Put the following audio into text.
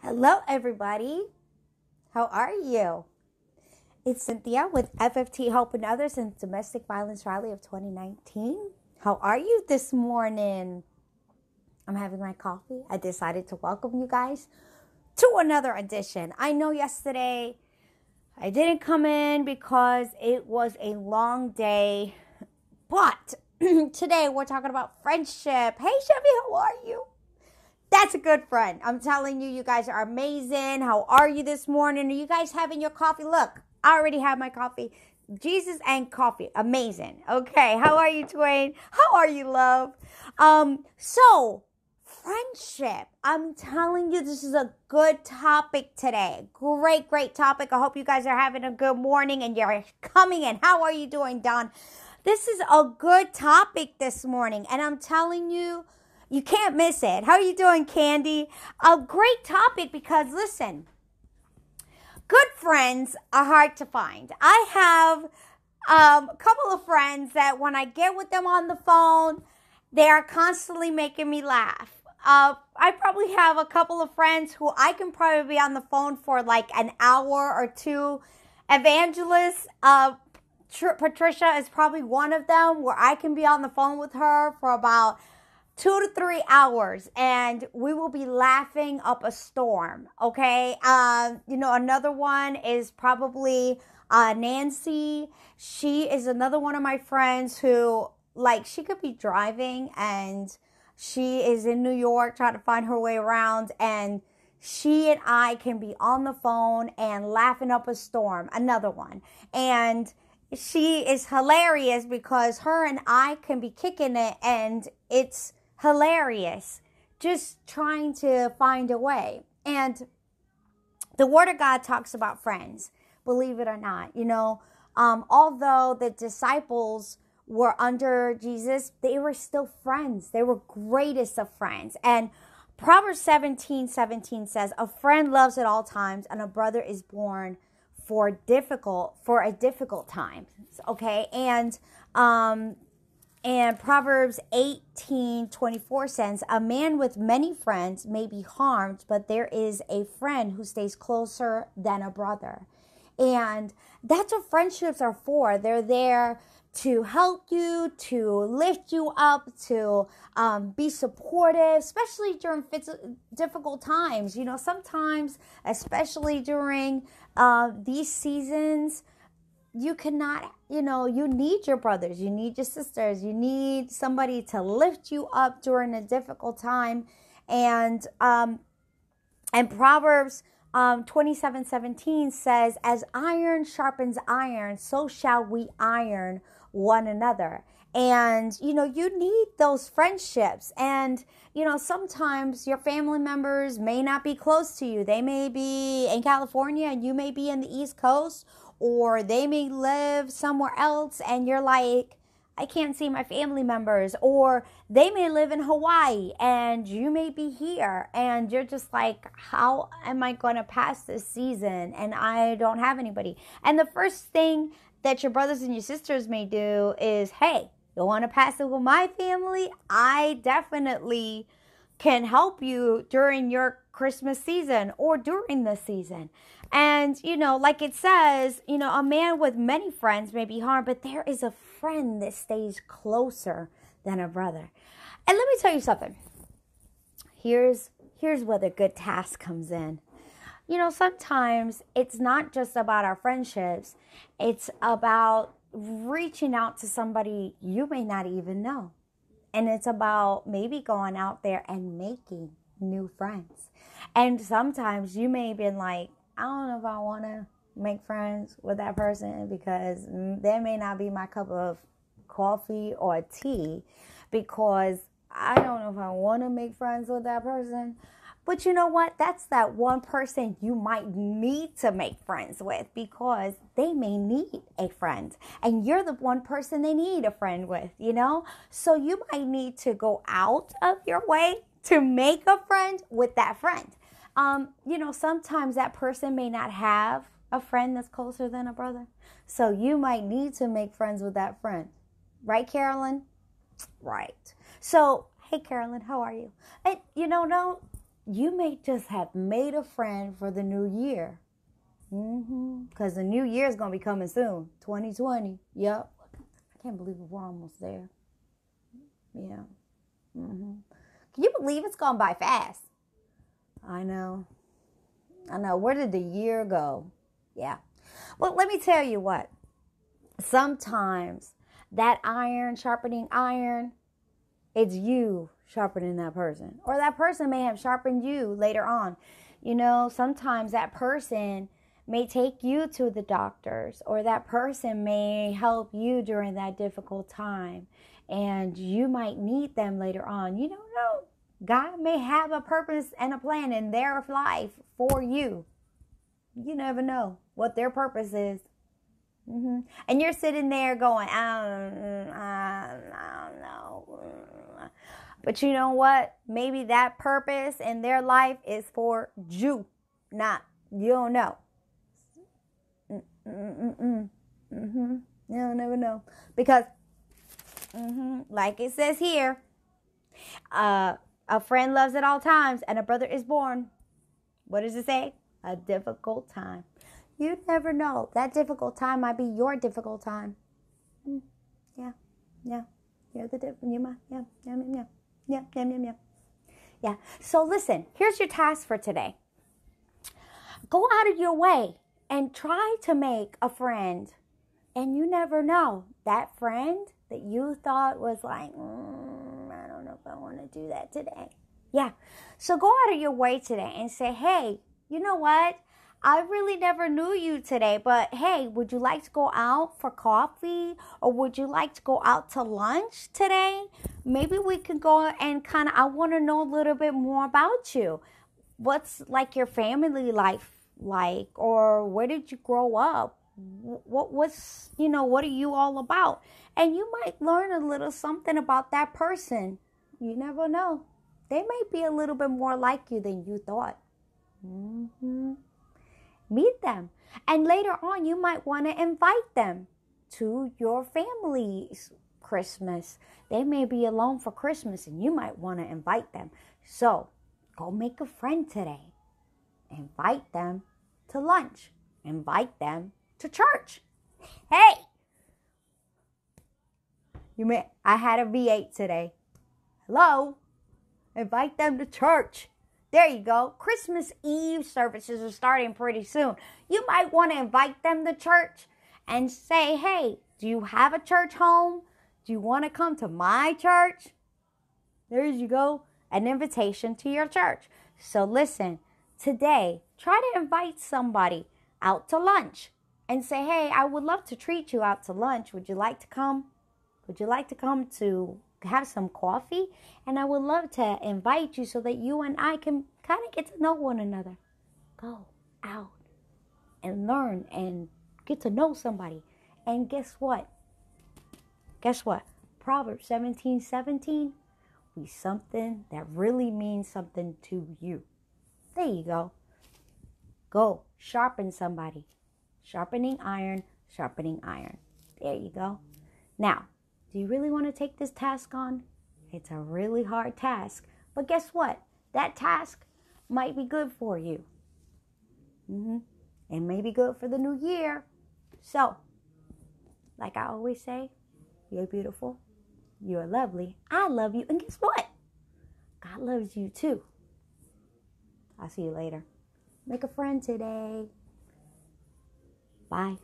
Hello, everybody. How are you? It's Cynthia with F.F.T. Helping Others in Domestic Violence Rally of 2019. How are you this morning? I'm having my coffee. I decided to welcome you guys to another edition. I know yesterday I didn't come in because it was a long day, but today we're talking about friendship. Hey, Chevy, how are you? That's a good friend. I'm telling you, you guys are amazing. How are you this morning? Are you guys having your coffee? Look, I already have my coffee. Jesus and coffee. Amazing. Okay. How are you, Twain? How are you, love? So friendship. I'm telling you, this is a good topic today. Great topic. I hope you guys are having a good morning and you're coming in. How are you doing, Don? This is a good topic this morning. And I'm telling you, you can't miss it. How are you doing, Candy? A great topic because, listen, good friends are hard to find. I have a couple of friends that when I get with them on the phone, they are constantly making me laugh. I probably have a couple of friends who I can probably be on the phone for like an hour or two. Evangelist, Patricia is probably one of them where I can be on the phone with her for about 2 to 3 hours and we will be laughing up a storm. Okay. Another one is probably Nancy. She is another one of my friends who, like, she could be driving and she is in New York trying to find her way around, and she and I can be on the phone and laughing up a storm. Another one. And she is hilarious because her and I can be kicking it and it's hilarious, just trying to find a way. And the Word of God talks about friends, believe it or not. Although the disciples were under Jesus, they were still friends. They were greatest of friends. And Proverbs 17:17 says, "A friend loves at all times, and a brother is born for a difficult time." Okay, and Proverbs 18:24 says, "A man with many friends may be harmed, but there is a friend who stays closer than a brother." And that's what friendships are for. They're there to help you, to lift you up, to be supportive, especially during difficult times. Sometimes, especially during these seasons, you cannot, you need your brothers, you need your sisters, you need somebody to lift you up during a difficult time. And Proverbs 27:17 says, "As iron sharpens iron, so shall we iron one another." And, you need those friendships. And, sometimes your family members may not be close to you. They may be in California and you may be in the East Coast, or they may live somewhere else and you're like, I can't see my family members. Or they may live in Hawaii and you may be here and you're just like, how am I going to pass this season? And I don't have anybody. And the first thing that your brothers and your sisters may do is, hey, you want to pass it with my family? I definitely can help you during your Christmas season or during the season. And, like it says, a man with many friends may be harmed, but there is a friend that stays closer than a brother. And let me tell you something. Here's where the good task comes in. Sometimes it's not just about our friendships. It's about reaching out to somebody you may not even know. And it's about maybe going out there and making new friends. And sometimes you may have been like, I don't know if I want to make friends with that person because they may not be my cup of coffee or tea, because I don't know if I want to make friends with that person. But you know what? That's that one person you might need to make friends with, because they may need a friend and you're the one person they need a friend with, So you might need to go out of your way to make a friend with that friend. Sometimes that person may not have a friend that's closer than a brother. So you might need to make friends with that friend. Right, Carolyn? Right. So, hey, Carolyn, how are you? And, you may just have made a friend for the new year. Because the new year is going to be coming soon. 2020. Yep. I can't believe we're almost there. Yeah. Can you believe it's gone by fast? I know. Where did the year go? Yeah. Well, let me tell you what. Sometimes that iron sharpening iron, it's you sharpening that person. Or that person may have sharpened you later on. You know, sometimes that person may take you to the doctors, or that person may help you during that difficult time. And you might need them later on. You don't know. God may have a purpose and a plan in their life for you. You never know what their purpose is. And you're sitting there going, I don't know. But you know what? Maybe that purpose in their life is for you. Not, you don't know. You'll never know. Because, like it says here, a friend loves at all times, and a brother is born. What does it say? A difficult time. You never know. That difficult time might be your difficult time. Yeah. You're the different. Yeah. So listen, here's your task for today. Go out of your way and try to make a friend. And you never know. That friend that you thought was like, I don't know if I want to do that today. Yeah. So go out of your way today and say, hey, you know what? I really never knew you today, but hey, would you like to go out for coffee, or would you like to go out to lunch today? Maybe we can go and I want to know a little bit more about you. What's like your family life like, or where did you grow up? What's, what are you all about? And you might learn a little something about that person. You never know. They may be a little bit more like you than you thought. Meet them. And later on, you might want to invite them to your family's Christmas. They may be alone for Christmas, and you might want to invite them. So, go make a friend today. Invite them to lunch. Invite them to church. Hey! I had a V8 today. Hello? Invite them to church. There you go. Christmas Eve services are starting pretty soon. You might want to invite them to church and say, hey, do you have a church home? Do you want to come to my church? There you go. An invitation to your church. So listen, today, try to invite somebody out to lunch and say, hey, I would love to treat you out to lunch. Would you like to come? Would you like to come to have some coffee? And I would love to invite you so that you and I can kind of get to know one another. Go out and learn and get to know somebody. And guess what? Proverbs 17:17 be something that really means something to you. There you go. Go sharpen somebody. Sharpening iron, sharpening iron. There you go. Now, do you really want to take this task on? It's a really hard task. But guess what? That task might be good for you. It may be good for the new year. So, like I always say, you're beautiful. You're lovely. I love you. And guess what? God loves you too. I'll see you later. Make a friend today. Bye.